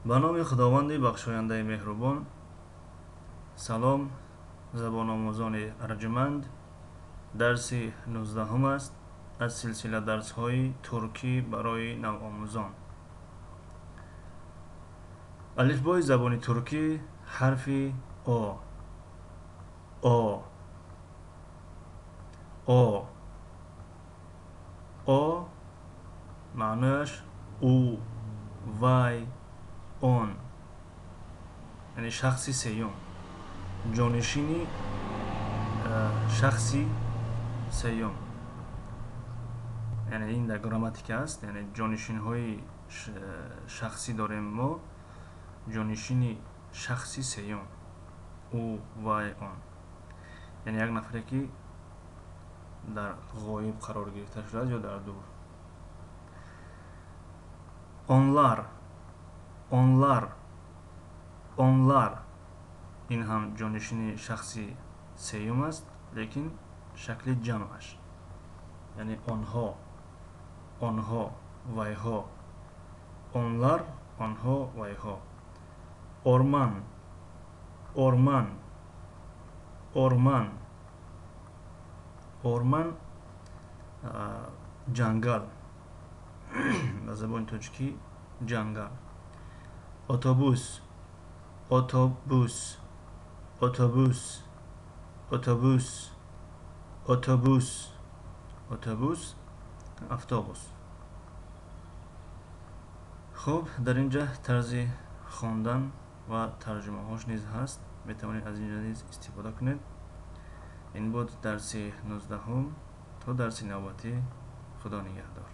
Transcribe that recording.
ба номи худованди бахшояндаи меҳрубон. салом, забономӯзони арҷуманд. дарси 19 аст аз силсила дарсҳои туркӣ барои навомӯзон. алифбои забони туркӣ ҳарфи о. о маънояш ӯ, вай, он, яъне шахси сеюм, ҷонишини шахси сеюм. яъне ин дар грамматика аст, яъне ҷонишинҳои шахсӣ дорем мо, ҷонишини шахси сеюм, ӯ, вай, он, яъне як нафаре ки дар ғоиб қарор гирифта шудааст ё дар дур. онлар ин ҳам ҷонишини шахси сеюм аст, лекин шакли ҷамъаш, яъне онҳо, вайҳо. онлар, онҳо, вайҳо. орман ҷангал, ба забони тоҷикӣ ҷангал. автобус, автобус. хуб, дар инҷа тарзи хондан ва тарҷумаҳош низ ҳаст, метавонед аз инҷа низ истифода кунед. ин буд дарси 19. то дарси навбатӣ, худо нигаҳдор.